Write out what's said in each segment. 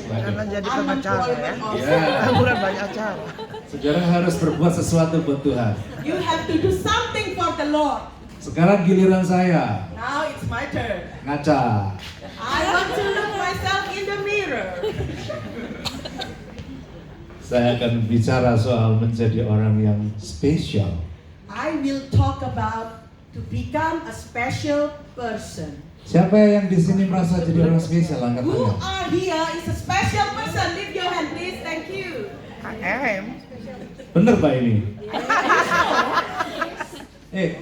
Karena jadi pengacara ya. Ya. Bukan banyak acara. Saudara harus berbuat sesuatu buat Tuhan. You have to do something for the Lord. Sekarang giliran saya Now it's my turn. ngaca. I want to look myself in the mirror. Saya akan bicara soal menjadi orang yang spesial. I will talk about to become a special person. Siapa yang di sini merasa jadi orang spesial? Angkat Who tangan. are here is a special person? Lift your hand, please. Thank you. Bener Pak ini?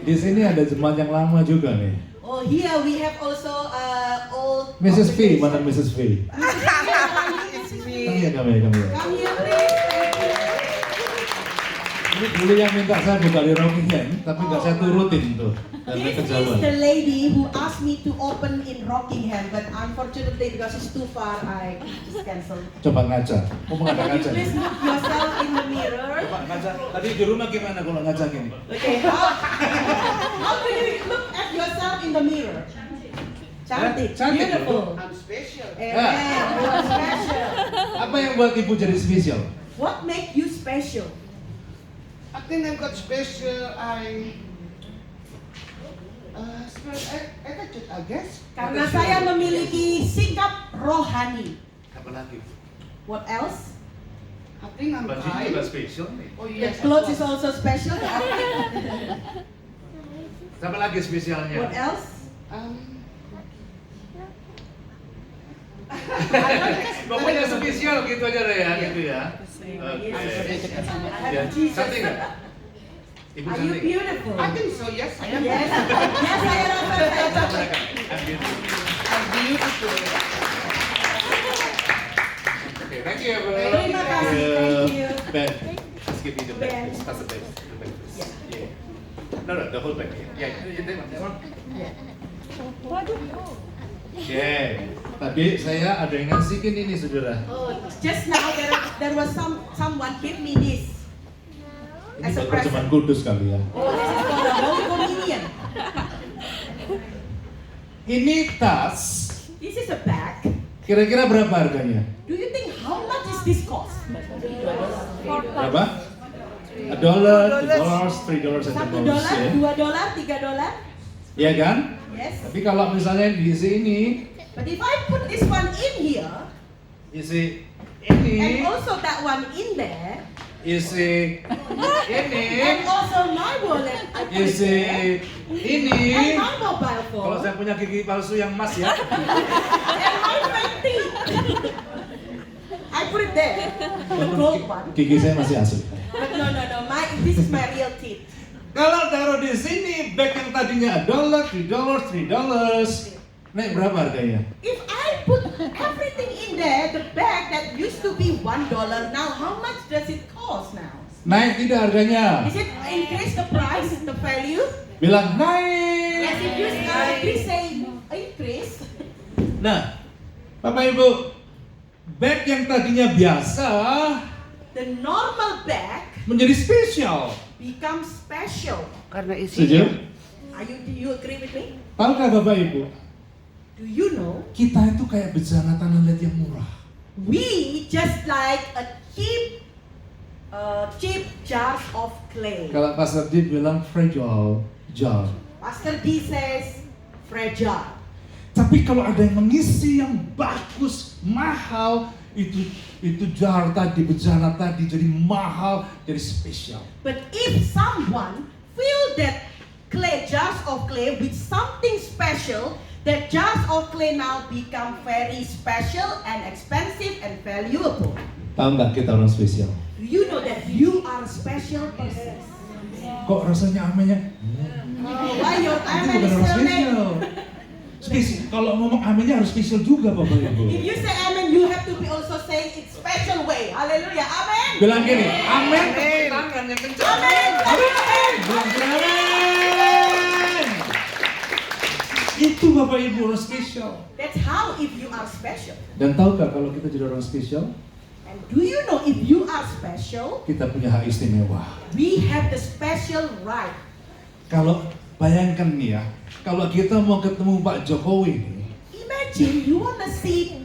Di sini ada jemaat yang lama juga nih. Oh, here we have also old. Mrs. V, mana Mrs. V? Mrs. V. Kami. Come here, please. Ini dulu yang minta saya buka di Rockingham, tapi nggak saya turutin tuh. Dan This mereka is kejauhan. the lady who asked me to open in Rockingham, but unfortunately because it's too far, I just cancel. Coba ngaca. Mau nggak Can you ngaca? please look yourself in the mirror? Coba ngaca. Tadi di rumah gimana kalau ngaca gini? Okay, how do you look at yourself in the mirror? Cantik, Cantik, beautiful. I'm special. You are special. Apa yang buat ibu jadi spesial? What make you special? I think I've got special. Special attitude, I guess. Karena saya memiliki sikap rohani. Apa lagi? What else? I think I'm kind. spesial nih. Oh The yes. clothes is also special. Apa lagi spesialnya? What else? Pokoknya spesial gitu aja deh ya, gitu ya. I Ya, have Jesus. cantik nggak? Ibu Are you cantik. beautiful? I think so. Yes, I am. Yes, yes, saya rasa saya cantik. I'm beautiful. Okay, thank you, Bu. Terima kasih, thank you. Ben, just give me the bag. Ben. Just pass the bag. The bag, please. Yeah. No, the whole bag. Yeah, that one. Okay. Tadi saya ada yang ngasihin ini, saudara. Oh, just now there was someone give me this Ini as a buat terjemahan present. kudus kali ya. Oh, this is for the Holy Communion. Ini tas, This is a bag. kira-kira berapa harganya? Do you think how much is this cost? Berapa? $1, $2, $3 and $1, $2 ya. $2, $3? Iya kan? Yes. Tapi kalau misalnya di sini But if I put this one in here isi and ini, also that one in there isi ini, and also my wallet, I put it isi there, ini. and my mobile Kalau phone saya punya gigi palsu yang emas ya. and my fake teeth. I put it there, the gold one. Gigi saya masih asli. But no, this is my real teeth. Kalau taruh di sini bag yang tadinya $1, $3, naik berapa harganya? If I put everything in there, the bag that used to be $1, now how much does it cost now? Naik tidak harganya? Is it increase the price, the value? Bilang naik. Yes, if you please say increase. Nah, Bapak Ibu, bag yang tadinya biasa The normal bag menjadi spesial. becomes special. Karena Setuju? Do you agree with me? Tahukah Bapak Ibu, Do you know kita itu kayak bejana tanah liat yang murah. we just like a cheap jars of clay. Kalau Pastor D bilang fragile jar. Pastor D says fragile. Tapi kalau ada yang mengisi yang bagus, mahal, itu jar tadi, bejana tadi jadi mahal, jadi spesial. But if someone fill that jars of clay with something special, that jars of clay now become very special and expensive and valuable. Tahu nggak kita orang spesial? Do you know that you are a special person? Kok rasanya amennya? Why your Itu amen bukan is orang still spesial. name? Spesial. Kalau ngomong amennya harus spesial juga Bapak Ibu. If you say amen, you have to be also saying it special way. Hallelujah. Amen. Bilang gini, amin. Tepuk tangan yang kencang. Amen. Amin. Bilang gini, amin. Itu Bapak Ibu orang spesial. That's how if you are special. Dan tahukah kalau kita jadi orang spesial, And do you know if you are special, kita punya hak istimewa. we have the special right. Kalau bayangkan nih ya, kalau kita mau ketemu Pak Jokowi nih, Imagine you want to see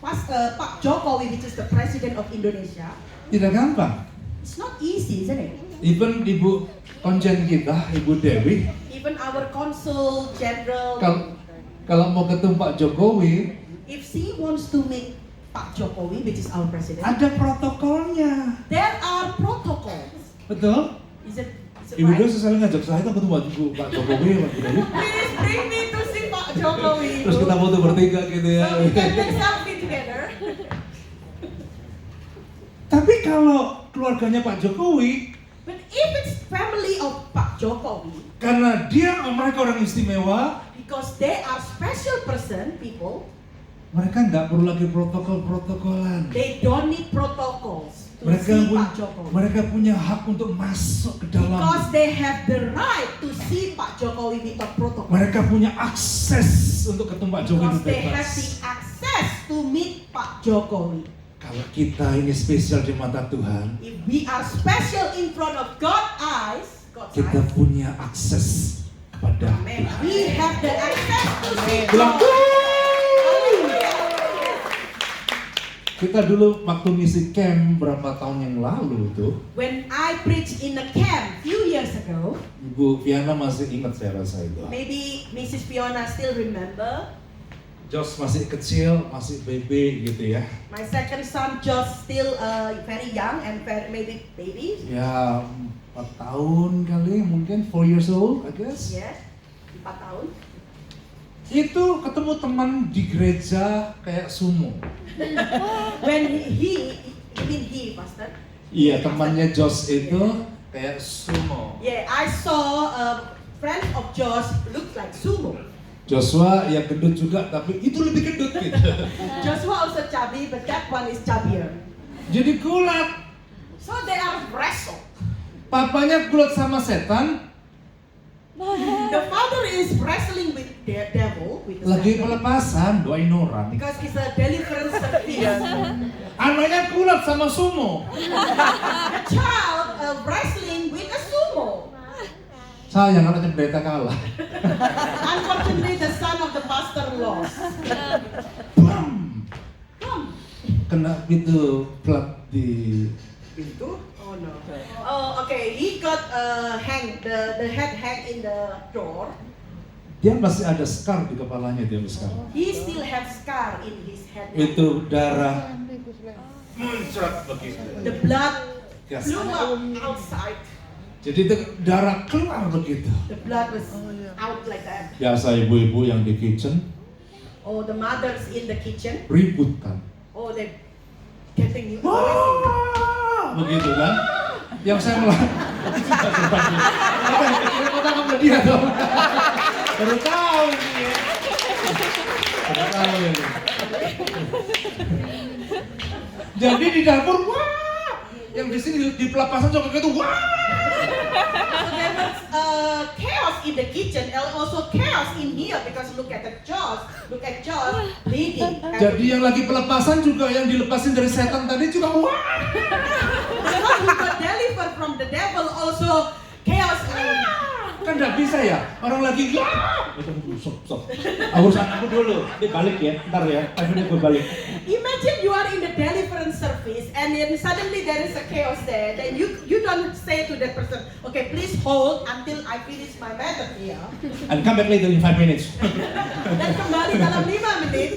Pak Jokowi, which is the President of Indonesia, Tidak gampang. it's not easy, isn't it? Even Ibu Konjen kita, Ibu Dewi, Even our Consul General, kalau mau ketemu Pak Jokowi, if she wants to meet Pak Jokowi, which is our President, ada protokolnya. there are protocols. Betul? Is it Ibu Dewi right? selalu ngajak saya ketemu Pak Jokowi, Pak Dewi. Please bring me to see Pak Jokowi. Terus kita foto bertiga gitu ya. So we can take selfie together. Tapi kalau keluarganya Pak Jokowi, But if it's family of Pak Jokowi, karena mereka orang istimewa, because they are special person, people, mereka nggak perlu lagi protokol-protokolan. they don't need protocols to Mereka see pun, Pak Jokowi. mereka punya hak untuk masuk ke dalam. Because they have the right to see Pak Jokowi without protocol. Mereka punya akses untuk ketemu Pak Jokowi Because itu they have bebas. the access to meet Pak Jokowi. Kalau kita ini spesial di mata Tuhan, If we are special in front of God's eyes, kita punya akses kepada Amen. Tuhan. We have the access to see Bilang, God. Hallelujah. kita dulu waktu misi camp berapa tahun yang lalu itu, When I preached in a camp few years ago, Ibu Fiana masih ingat saya rasa itu. maybe Mrs. Fiona still remember. Jos masih kecil, masih baby gitu ya. My second son just still very young and maybe baby. Ya 4 tahun kali, mungkin 4 years old, I guess. Yes, 4 tahun. Itu ketemu teman di gereja kayak sumo. When he pastor. Iya, temannya Jos itu kayak sumo. Yeah, I saw a friend of Josh looks like sumo. Joshua ya gendut juga, tapi itu lebih gendut gitu. Joshua also chubby, but that one is chubbier. Jadi gulat. So they are wrestle. Papanya gulat sama setan, The father is wrestling with the devil, with the lagi Satan, pelepasan, doain orang. because it's a deliverance service. Anaknya gulat sama sumo. The child wrestling with a sumo. Sayang anaknya pendeta kalah. Unfortunately, the son of the pastor lost. Bam! Kena pintu plat di pintu. Oh no. Oh, okay. He got the head hang in the door. Dia masih ada scar di kepalanya dia sekarang. He still have scar in his head. Itu darah muncrat begitu. The blood Yes. flew up outside. Jadi itu darah keluar begitu. The blood was out like that. Biasa ibu-ibu yang di kitchen Oh, the mothers in the kitchen. ributan. Oh, they're getting Wah, begitu kan? Yang saya malah kira kota sama dia dong. Baru tahu ini. Baru tahu ini. Jadi di dapur wah, yang di sini di pelepasan juga gitu wah. So there was chaos in the kitchen and also chaos in here because look at Josh bleeding. Jadi yang lagi pelepasan juga yang dilepasin dari setan tadi juga wah. The one who got delivered from the devil also chaos. Kan nggak bisa ya, orang lagi sok. Urusan aku dulu, ini balik ya, ntar ya, akhirnya gue balik. Imagine you are in the deliverance service and then suddenly there is a chaos there. Then you don't say to that person, okay, please hold until I finish my method here. And come back later in 5 minutes. Dan kembali dalam 5 menit.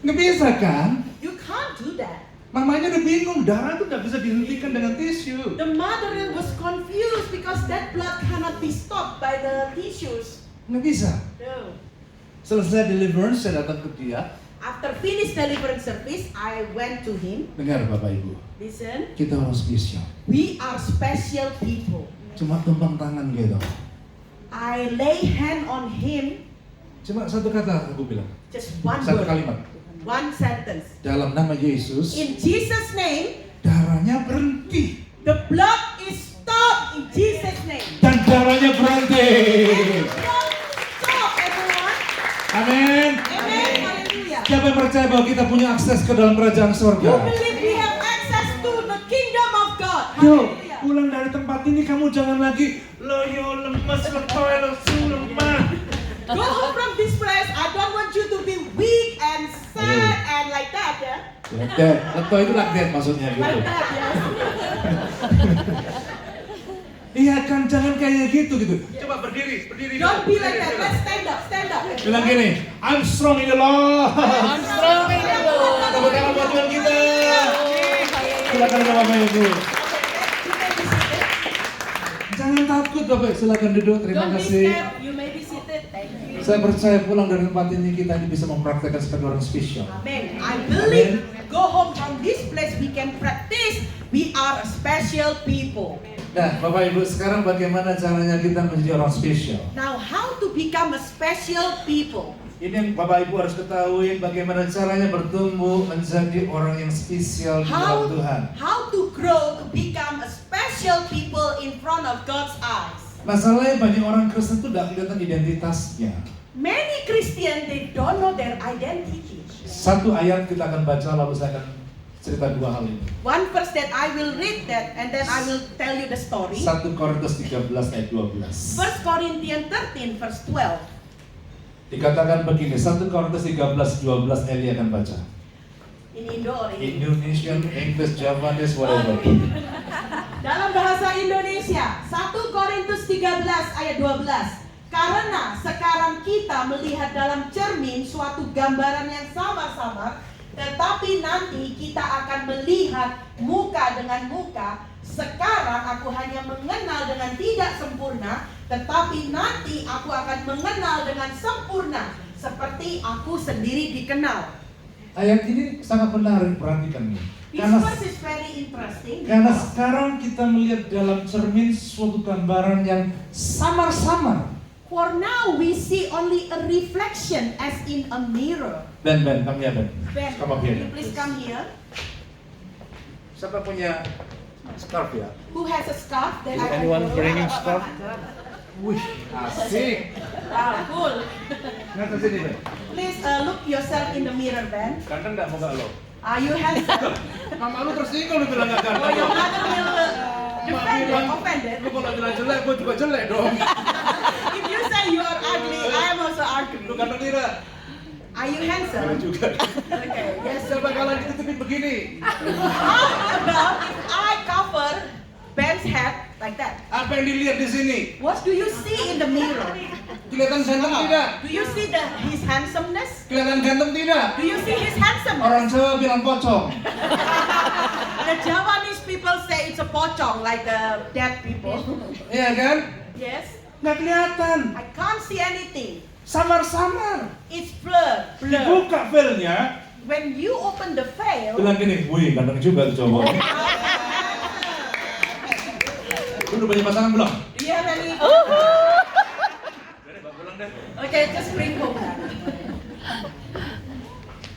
Nggak bisa kan? You can't do that. Mamanya udah bingung, darah tuh nggak bisa dihentikan dengan tisu. The mother was confused because that blood cannot be stopped by the tissues. Nggak bisa. No. Selesai deliverance, saya datang ke dia. After finish deliverance service, I went to him. Dengar Bapak Ibu, Listen, kita orang spesial. we are special people. Cuma tumpang tangan gitu. I lay hand on him, Cuma satu kata aku bilang, just one satu word, kalimat. one sentence. Dalam nama Yesus, In Jesus' name, darahnya berhenti. the blood is stopped in Jesus' name. Dan darahnya berhenti. Stop, everyone. Amin. Amen. Hallelujah. Siapa yang percaya bahwa kita punya akses ke dalam kerajaan You surga? believe we have access to the kingdom of God. Yo, Hallelujah. pulang dari tempat ini kamu jangan lagi loyo lemes letoy lesu lemah. Go home from this place. I don't want you to be weak and sad that and like that ya. Like that. Leto itu like that maksudnya gitu. Like that ya. Iya kan, jangan kayak gitu. Coba berdiri Don't be like that. Let's stand up. Bilang gini, I'm strong in the Lord. I'm strong in the Lord. Tepuk tangan buat Tuhan kita. Silakan Bapak Ibu. Jangan takut Bapak, silakan duduk. Terima Don't be kasih. scared. You may be seated. Thank you. Saya percaya pulang dari tempat ini kita bisa mempraktekkan sebagai orang spesial. Amen. I believe go home from this place we can practice. We are a special people. Nah, Bapak Ibu, sekarang bagaimana caranya kita menjadi orang spesial? Now, how to become a special people? Ini yang Bapak Ibu harus ketahui bagaimana caranya bertumbuh menjadi orang yang spesial di dalam Tuhan. How to grow to become a special people in front of God's eyes? Masalahnya banyak orang Kristen itu tidak kelihatan identitasnya. Many Christians they don't know their identity. Satu ayat kita akan baca lalu saya akan cerita dua hal ini. One verse that I will read that and then I will tell you the story. 1 Korintus 13 ayat 12. 1 Corinthians 13 verse 12. Dikatakan begini, 1 Korintus 13 12 Eli akan baca. In Indo or in Indonesian, English, Javanese, whatever. Dalam bahasa Indonesia, 1 Korintus 13 ayat 12. Karena sekarang kita melihat dalam cermin suatu gambaran yang samar-samar, tetapi nanti kita akan melihat muka dengan muka. Sekarang aku hanya mengenal dengan tidak sempurna, tetapi nanti aku akan mengenal dengan sempurna, seperti aku sendiri dikenal. Ayat ini sangat menarik, perhatikan nih. This verse is very interesting. Karena sekarang kita melihat dalam cermin suatu gambaran yang samar-samar. For now we see only a reflection as in a mirror. Ben, come here, Ben. Ben, Come up here. you please come here. Siapa punya scarf ya? Who has a scarf? That Is I anyone borrow? bringing scarf? Wih, asik. Wow, cool. Nah, ke sini, Ben. Please look yourself in the mirror, Ben. Ganteng nggak muka lo? Are you handsome? Mama lu tersinggung lu bilang nggak Oh, your mother will offended. Lu kalau bilang jelek, gue juga jelek dong. If you say you are ugly, I am also ugly. Lu ganteng tidak? Are you Lu handsome? juga. Okay, yes. Coba kalau ditutupin begini. How about if I cover Ben's head like that? Apa yang dilihat di sini? What do you see in the mirror? Kelihatan ganteng tidak? Do you see his handsomeness? Kelihatan ganteng tidak? Do you see his handsomeness? Orang Jawa bilang pocong. The Javanese people say it's a pocong, like the dead people. Iya kan? Yes. Nggak kelihatan. I can't see anything. Samar-samar. It's blurred. Dibuka veilnya. When you open the veil, Bilang gini, wih ganteng juga tuh cowok. Lu udah banyak pasangan belum? do you have any? Okay, just bring home that.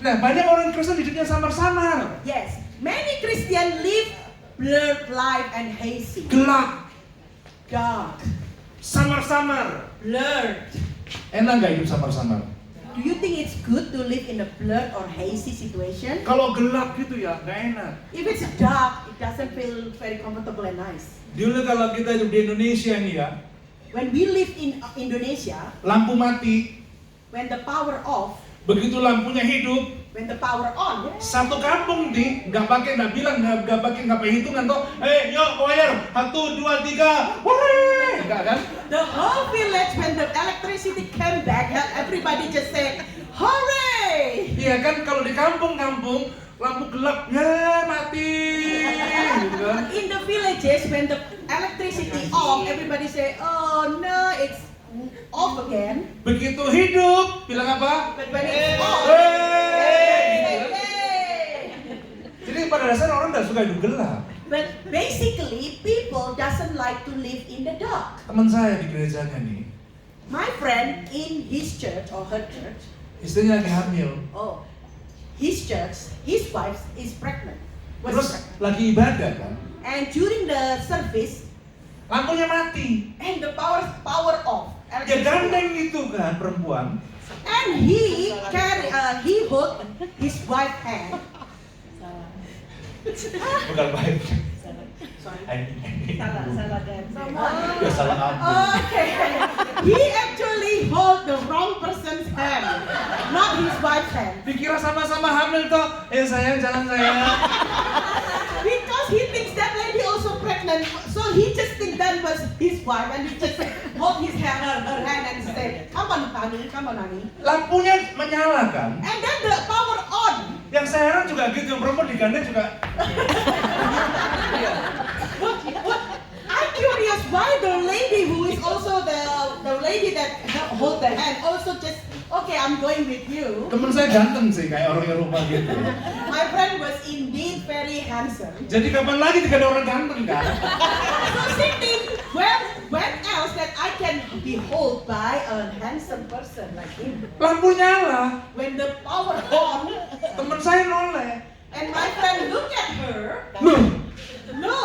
Nah, banyak orang Kristen hidupnya samar-samar. Yes, many Christians live blurred life and hazy, Gelap, dark, samar-samar. blurred. Enak nggak hidup samar-samar? Do you think it's good to live in a blurred or hazy situation? Kalau gelap gitu ya, nggak enak. If it's dark, it doesn't feel very comfortable and nice. Dulu kalau kita hidup di Indonesia nih ya, When we live in Indonesia, lampu mati, when the power off, begitu lampunya hidup, when the power on, satu kampung nih nggak pakai hitungan toh, yuk choir, 1, 2, 3, hore, enggak kan? the whole village when the electricity came back, everybody just say, hooray! Iya kan, kalau di kampung-kampung lampu gelap, ya mati, gitu kan? In the villages, when the electricity off, everybody say, oh no, it's off again. Begitu hidup, bilang apa? But when it's off, Hey! hey! Jadi pada dasarnya orang nggak suka hidup gelap. But basically, people doesn't like to live in the dark. Teman saya di gerejanya nih, My friend in his church or her church, istrinya lagi hamil, oh, his church, his wife is pregnant. Was terus pregnant. lagi ibadah kan, And during the service, lampunya mati. and the power off. Ya gandeng gitu kan perempuan. And he hold his wife hand. Bukan baik. Salah dan Ya salah apa? Okay. He actually hold the wrong person's hand. not his wife's hand. Dikira sama-sama hamil toh. Sayang, jalan sayang. Because he thinks that lady also pregnant, so he just think that was his wife, and he just hold his hand, her hand, and say, "Come on, honey, come on, honey." Lampunya menyala kan? And then the power on. Yang saya heran juga gitu, yang perempuan digandeng juga. What? I'm curious why the lady who is also the lady that hold the hand also just okay, I'm going with you. Temen saya ganteng sih, kayak orang Eropa gitu. My friend was indeed very handsome. Jadi kapan lagi digandeng orang ganteng kan? So she thinks, when else that I can be held by a handsome person like him? Lampu nyala, When the power on, temen saya noleh. and my friend look at her, Loh, no,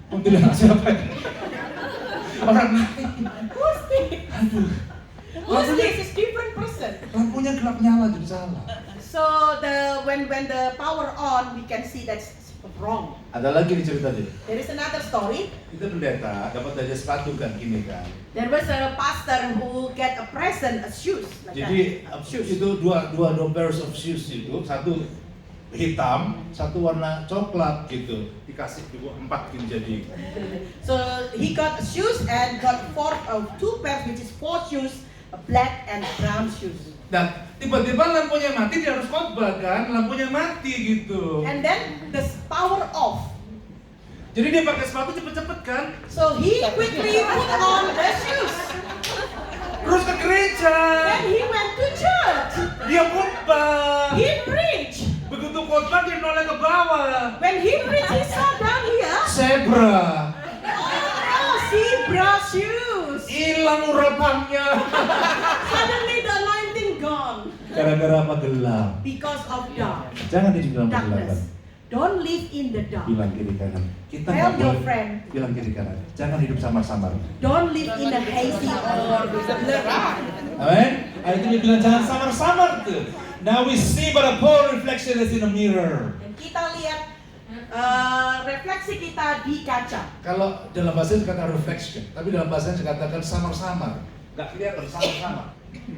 kuntilanak siapa? Orang mati. who's this? Who's this? It's different person. Lampunya gelap nyala jadi salah. So when the power on, we can see that's wrong. Ada lagi nih cerita dia. There is another story. Kita pendeta dapat aja sepatu kan gini kan. There was a pastor who get a present, a shoes. Like Jadi Shoes. itu dua pairs of shoes itu, satu hitam, satu warna coklat gitu. Dikasih dua 4 gitu jadi. So he got shoes and got two pairs, which is 4 shoes, black and brown shoes. Dan tiba-tiba lampunya mati, dia harus khotbah kan, lampunya mati gitu. And then the power off. Jadi dia pakai sepatu cepet-cepet kan, So he quickly put on the shoes. terus ke gereja. Then he went to church. Dia khotbah. He preached. Begitu khotbah dia noleh ke bawah. When he preached, he saw down here. Zebra. Oh, zebra shoes. Hilang urapannya. Suddenly the anointing gone Gara-gara apa gelap? because of dark. Jangan di dalam kegelapan. Darkness. Don't live in the dark. Bilang kiri kanan. Kita Tell nggak your boleh. friend. Bilang kiri kanan. Jangan hidup samar-samar. Don't live in a hazy or blurry. Amin. Itu dia bilang jangan samar-samar tuh. Now we see but a poor reflection is in a mirror. Dan kita lihat refleksi kita di kaca. Kalau dalam bahasa Inggris kata reflection, tapi dalam bahasa Inggris katakan samar-samar. Nggak kelihatan samar-samar.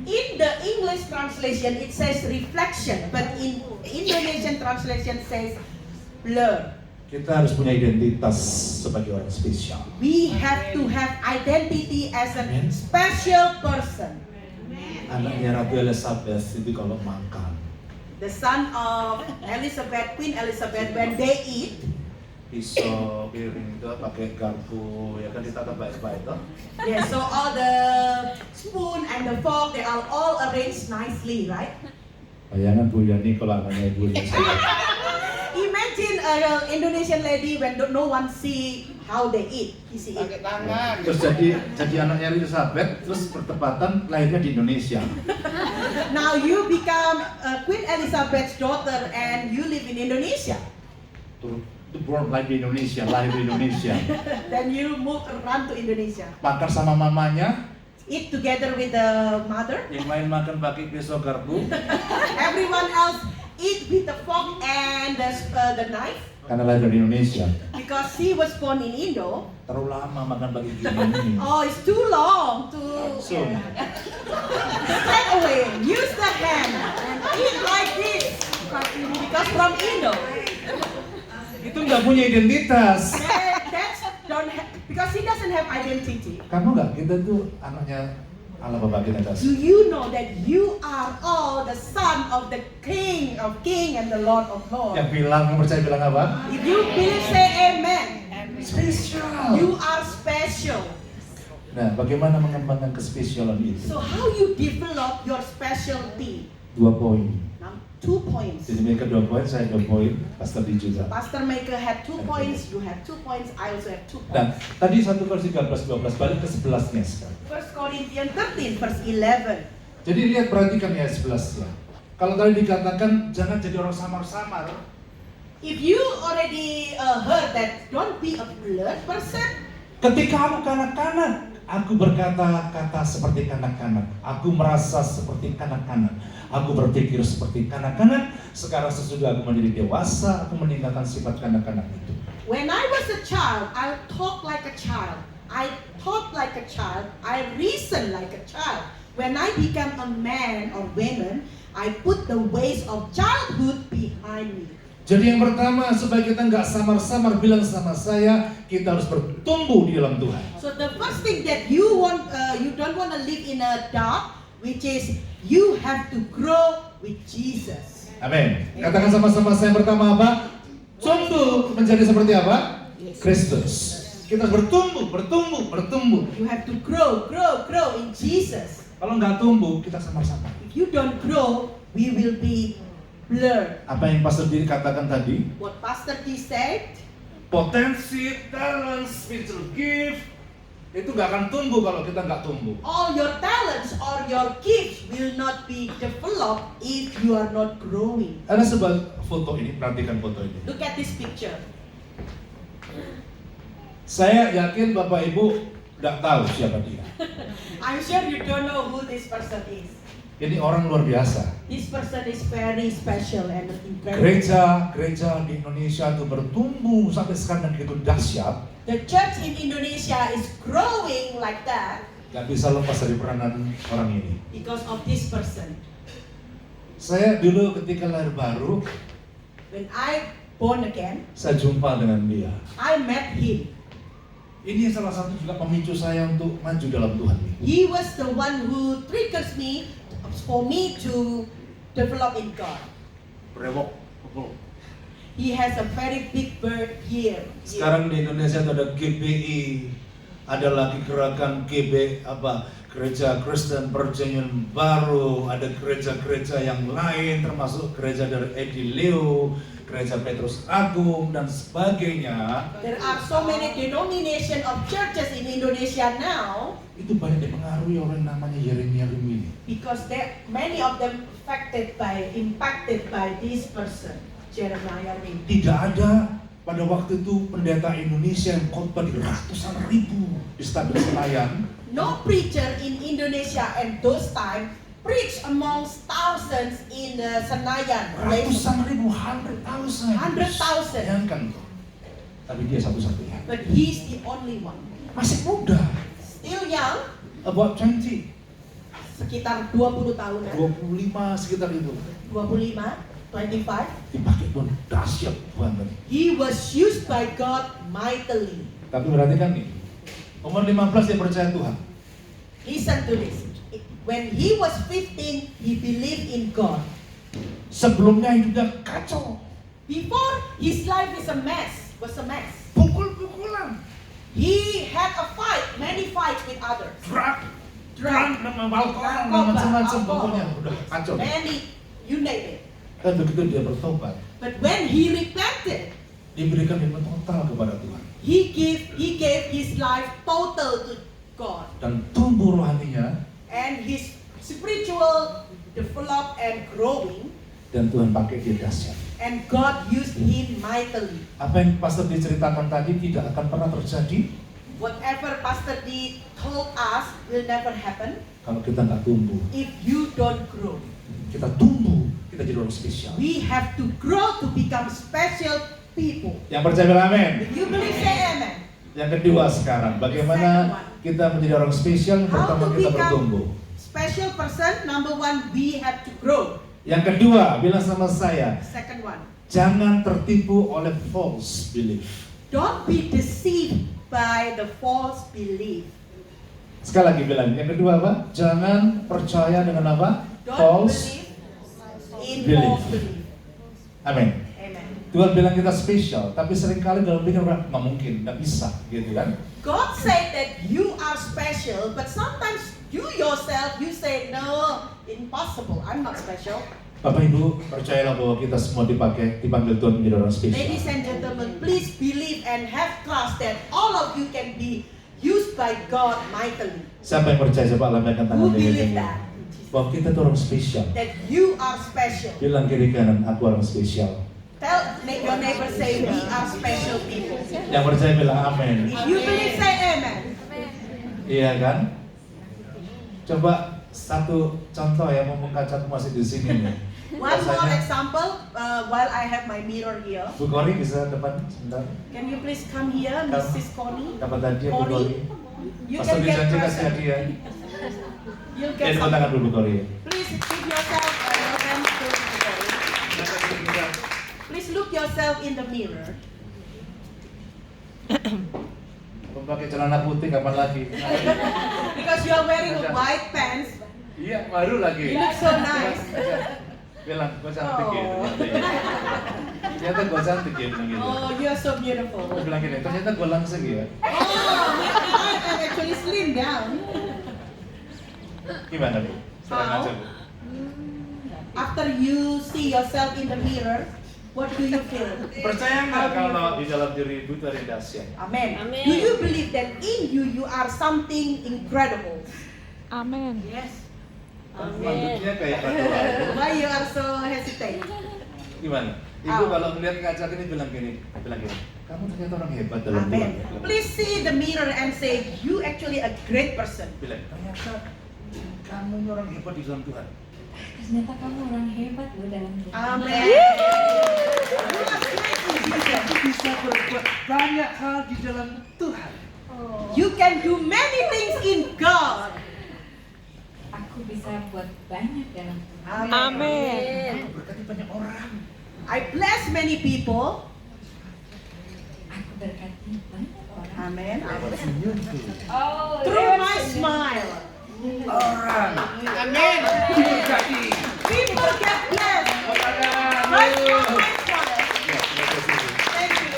In the English translation it says reflection, but in Indonesian translation says blur. Kita harus punya identitas sebagai orang spesial. We have to have identity as a special person. Anaknya Ratu Elizabeth itu kalau makan, The son of Elizabeth, Queen Elizabeth, when they eat, pisau, piring itu pakai garpu, ya kan ditata baik-baik toh. yeah, so all the spoon and the fork, they are all arranged nicely, right? Bayangan Bu Yani kalau anaknya Ibu Elizabeth. Imagine an Indonesian lady when no one see how they eat. Easy eat. Pakai tangan. Terus jadi anaknya Elizabeth, terus bertepatan lahirnya di Indonesia. Now you become Queen Elizabeth's daughter and you live in Indonesia. Tuh born lahir di Indonesia, lahir di Indonesia. Then you move around to Indonesia. Makan sama mamanya, Eat together with the mother. yang lain makan pakai pisau garpu. Everyone else eat with the fork and the knife. Karena lahir dari Indonesia, Because she was born in Indo. terlalu lama makan pakai gini. Oh, it's too long to So, straight away. Use the hand and eat like this. Because from Indo. itu nggak punya identitas. Because he doesn't have identity. Kamu nggak? Kita tuh anaknya Allah Bapa kita Do kasih. you know that you are all the son of the King of King and the Lord of Lords? Yang bilang, yang percaya bilang apa? If you believe, say amen. Spesial. You are special. Nah, bagaimana mengembangkan kespesialan itu? So how you develop your specialty? 2 poin. Now, 2 points. Jadi mereka 2 poin, saya 2 poin, Pastor Di juga. Pastor Maker had 2 points, you have 2 points, I also have 2 Dan points. tadi 1 Korintus 13-12, balik ke 11-nya sekarang. 1 Corinthians 13 verse 11. Jadi lihat, perhatikan ya 11-nya. Kalau tadi dikatakan jangan jadi orang samar-samar, If you already heard that, don't be a blurred person. ketika aku kanak-kanak, aku berkata-kata seperti kanak-kanak. Aku merasa seperti kanak-kanak. Aku berpikir seperti kanak-kanak. Sekarang sesudah aku menjadi dewasa, aku meninggalkan sifat kanak-kanak itu. When I was a child, I talk like a child. I thought like a child. I reason like a child. When I become a man or woman, I put the ways of childhood behind me. Jadi yang pertama, supaya kita nggak samar-samar bilang sama saya, kita harus bertumbuh di dalam Tuhan. So the first thing that you don't want to live in a dark, which is you have to grow with Jesus. Amin. Katakan sama-sama saya pertama apa? Tumbuh menjadi seperti apa? Kristus. Kita harus bertumbuh. You have to grow in Jesus. Kalau nggak tumbuh, kita samar-samar. If you don't grow, we will be blurred. Apa yang Pastor Diri katakan tadi? What Pastor D said, Potensi, talent, spiritual gift itu nggak akan tumbuh kalau kita nggak tumbuh. all your talents or your gifts will not be developed if you are not growing. Ada sebuah foto ini, perhatikan foto ini. Look at this picture. Saya yakin Bapak Ibu nggak tahu siapa dia. I'm sure you don't know who this person is. Ini orang luar biasa. This person is very special and incredible. Gereja di Indonesia itu bertumbuh sampai sekarang begitu dahsyat. The church in Indonesia is growing like that Gak bisa lepas dari peranan orang ini. because of this person. Saya dulu ketika lahir baru, When I born again, saya jumpa dengan dia. I met him. Ini salah satu juga pemicu saya untuk maju dalam Tuhan. He was the one who triggers me for me to develop in God. Brewok. He has a very big bird here. Sekarang di Indonesia ada GBI, ada lagi gerakan Gereja Kristen Perjanjian Baru, ada gereja-gereja yang lain termasuk gereja dari Edi Leo, Gereja Petrus Agung dan sebagainya. There are so many denomination of churches in Indonesia now Itu banyak dipengaruhi oleh namanya Yeremia ini. because many of them impacted by this person, Jeremiah Rim. Tidak ada pada waktu itu pendeta Indonesia yang khotbah di ratusan ribu di Stadion Senayan. No preacher in Indonesia at those time preached amongst thousands in Senayan. Ratusan ribu, 100,000. 100,000. Bayangkan tuh. Tapi dia satu-satunya. But he's the only one. Masih muda. Still young, About 20. sekitar 20 tahunan. 25 sekitar itu. 25, 25. Dipakai pun dahsyat banget. He was used by God mightily. Tapi perhatikan nih. Umur 15 dia percaya Tuhan. Listen to this. When he was 15, he believed in God. Sebelumnya hidupnya kacau. Before, his life was a mess. Pukul-pukulan. He had many fights with others. Drug, nama balkon, macam-macam pokoknya udah kacau. Many, you name it. Dan begitu dia bertobat, But when he repented, diberikan iman total kepada Tuhan. he gave his life total to God. Dan tumbuh rohaninya, And his spiritual developed and growing. dan Tuhan pakai dia dahsyat. And God used him mightily. Apa yang Pastor diceritakan tadi tidak akan pernah terjadi Whatever Pastor D told us will never happen kalau kita nggak tumbuh. if you don't grow. Kita tumbuh, kita jadi orang spesial. We have to grow to become special people. Yang percaya bilang amin. If you believe, say amen. Yang kedua sekarang, bagaimana kita menjadi orang spesial? How Pertama to kita become bertumbuh. special person? Number one, we have to grow. Yang kedua, bilang sama saya, Second one, jangan tertipu oleh false belief. don't be deceived by the false belief. Sekali lagi bilang, yang kedua apa? Jangan percaya dengan apa? Don't False. believe in belief. false belief. Amin. Amen. Tuhan bilang kita spesial, tapi seringkali dalam pikiran orang nggak mungkin, nggak bisa, gitu kan? God said that you are special, but sometimes you yourself, you say, no, impossible, I'm not special. Bapak Ibu, percayalah bahwa kita semua dipanggil Tuhan menjadi orang spesial. Ladies and gentlemen, please believe and have trust that all of you can be used by God mightily. Siapa yang percaya? Coba lambaikan Who tangannya. believe that? Bahwa kita itu orang spesial. That you are special. Bilang kiri kanan, aku orang spesial. Make your neighbor say, we are special people. Yang percaya bilang amin. If you believe, say amen. Iya kan? Coba satu contoh ya, mumpung kacaku masih di sini nih. One more example, while I have my mirror here. Bu Kori bisa depan sebentar. Can you please come here, Mrs. Connie? Dapat hadiah Bu Kori. Connie, you Pastor can get dijanji kasih present. hadiah. You'll Ya, get tepuk tangan something. dulu Bu Kori. Please give yourself a look yourself in the mirror. Pakai celana putih kapan lagi? Because you are wearing a white pants. Iya, baru lagi. You look so nice. Bilang, gue cantik Oh. gitu. Ternyata gue cantik ya, bilang gitu. Oh, you are so beautiful. Gue bilang gini, ternyata gue langsing ya. Oh, I'm actually slim down. Gimana Bu? Serang How? aja Bu. After you see yourself in the mirror, what do you feel? Percaya nggak kalau di dalam diri Ibu itu ada yang dahsyat? Amen. Amen. Do you believe that in you are something incredible? Amen. Yes. Rambutnya kayak batu air. Why you are so hesitant? Gimana? Ibu kalau ngeliat kaca ini bilang gini, kamu ternyata orang hebat dalam Tuhan. Amen. Please see the mirror and say, you actually a great person. Bilang, ternyata kamu ini orang hebat di dalam Tuhan. Ternyata kamu orang hebat loh dalam Tuhan. Amen. You are great in Jesus. Aku bisa berbuat banyak hal di dalam Tuhan. You can do many things in God. Aku bisa buat banyak dalam Tuhan. Amen. Aku berkati banyak orang. I bless many people. Aku berkati banyak orang. Amen. Senyum tuh. Oh, Through my smile, Orang. Amen. Diberkati. People get blessed. Right from my smile. Ya, terima kasih. Thank you.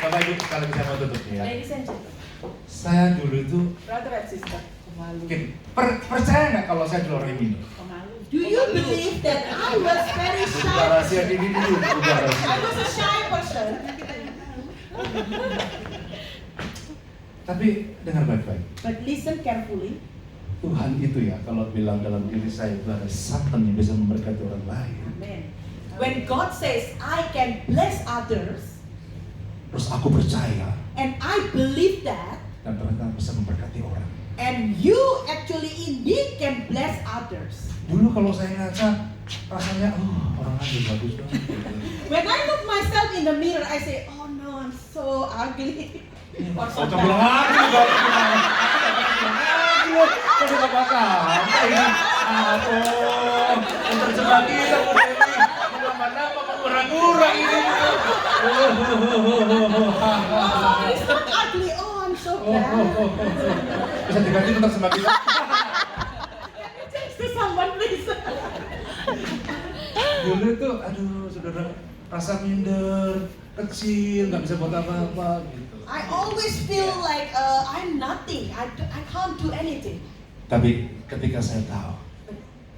Bapak Ibu, kalau bisa mau tutup ya. Ladies and gentlemen, Saya dulu itu brother and sister, mungkin percaya nggak kalau saya dulu orang yang minum? do you believe that I was very Buka shy? rahasia ini dulu, buka rahasia. I was a shy person. Tapi dengar baik-baik. But listen carefully. Tuhan itu ya, kalau bilang dalam diri saya itu ada Satan yang bisa memberkati orang lain. Amen. When God says, I can bless others, Terus aku percaya and I believe that, dan ternyata bisa memberkati orang. and you actually indeed can bless others. Dulu kalau saya ngaca, rasanya, orang lain bagus banget. When I look myself in the mirror, I say, oh no, I'm so ugly. Or so Coba bilang bad. aku juga bilang aku kok bisa bakal ini yang terjebak kita ini nama mengurang-urang ini. Oh, it's not ugly. Oh, I'm so bad. Bisa diganti untuk semakin. Can you change to someone, please? Dulu tuh, aduh saudara, rasa minder, kecil, nggak bisa buat apa-apa gitu. I always feel like I'm nothing. I can't do anything. Tapi ketika saya tahu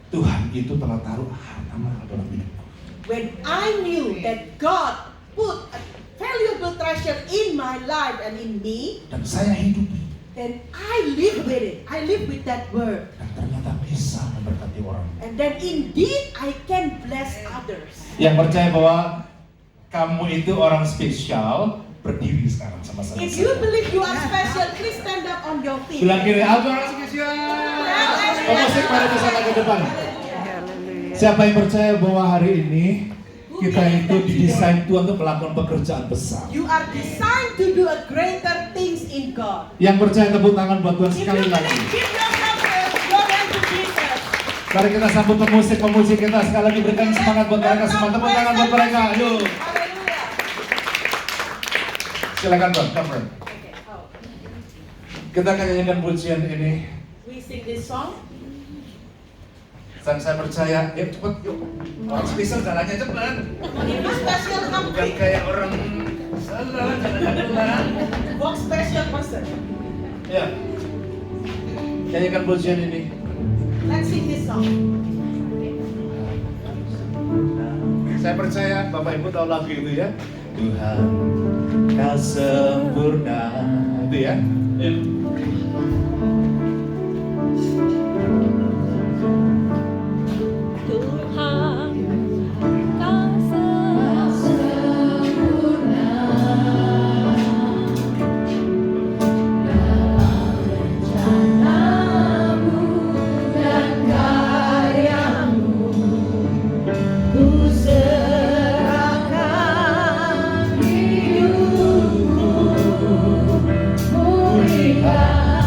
Tuhan itu telah taruh harta mahal dalam hidupku. When I knew that God put a valuable treasure in my life and in me, Dan saya hidupi then I live with it. I live with that word. dan ternyata bisa memberkati orang. And then indeed I can bless others. Yang percaya bahwa kamu itu orang spesial, berdiri sekarang sama saya. If you believe you are special, please stand up on your feet. Bilang kiri, aku orang spesial. Musik pada kesana ke depan. Siapa yang percaya bahwa hari ini kita itu didesain Tuhan untuk melakukan pekerjaan besar? You are designed to do a greater things in God. Yang percaya tepuk tangan buat Tuhan If you sekali lagi. believe, give yourself your hand to Jesus. Mari kita sambut pemusik kita sekali lagi, berikan semangat buat mereka semua. Tepuk tangan buat mereka. Ayo. Hallelujah. Silakan Tuhan, come on. Okay, oh. Kita akan nyanyikan pujian ini. We sing this song. Dan saya percaya, cepet yuk. Orang spesial jalannya cepet. If you special, come Bukan quick. kayak orang salah jalannya pelan. Walk special person. Ya. Nyanyikan pujian ini. Let's sing this song. Saya percaya Bapak Ibu tahu lagu itu ya. Tuhan Kau sempurna. Itu ya. Ya. Tuhan, Kau sempurna dalam rencana-Mu dan karya-Mu. Ku serahkan hidupku, murnikan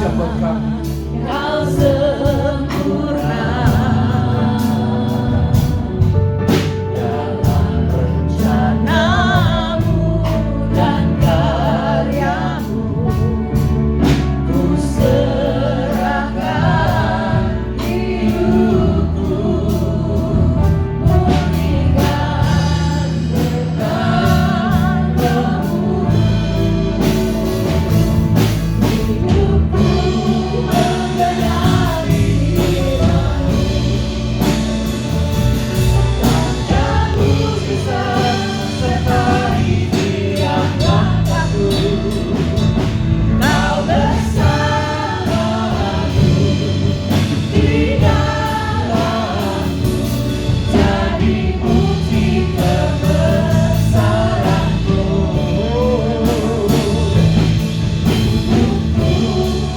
spesial buat kami. Kau sempurna dalam rencanamu dan karyamu. Ku serahkan hidupku, berikan berkat-Mu. Hidupku mengenali firman-Mu, takkan mujizat sertai tiap langkahku. Kau bersamaku di dalamku, jadi bukti kebesaran-Mu.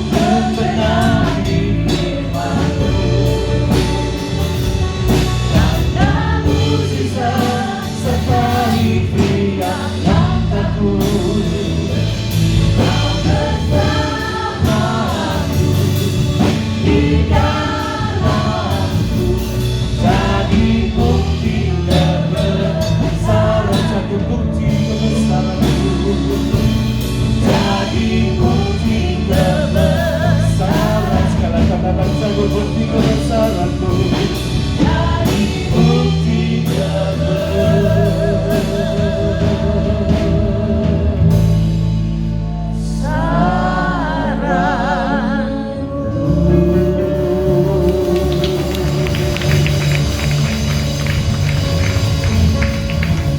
Membenahi firman-Mu, tanda mujizat sertai tiap langkahku. Kau bersamaku di dalamku, jadi bukti kebesaran. Jadi bukti kebesaran-Mu. Jadi bukti kebesaran. Segala katakan saya bukti kebesaran-Mu. Jadi bukti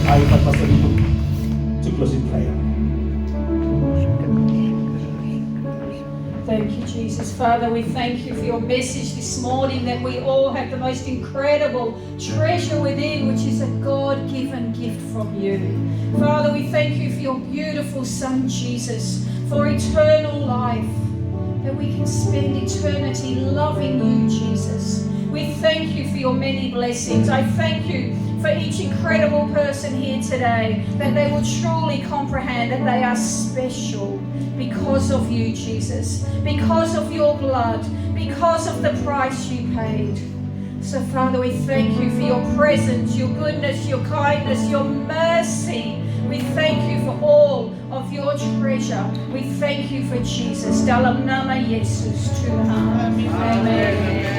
I invite Pastor Ibu to close in prayer. Thank you, Jesus. Father, we thank you for your message this morning that we all have the most incredible treasure within, which is a God-given gift from you. Father, we thank you for your beautiful Son, Jesus, for eternal life, that we can spend eternity loving you, Jesus. We thank you for your many blessings. I thank you for each incredible person here today, that they will truly comprehend that they are special because of you, Jesus, because of your blood, because of the price you paid. So, Father, we thank you for your presence, your goodness, your kindness, your mercy. We thank you for all of your treasure. We thank you for Jesus. Dalam nama Yesus Tuhan. Amen.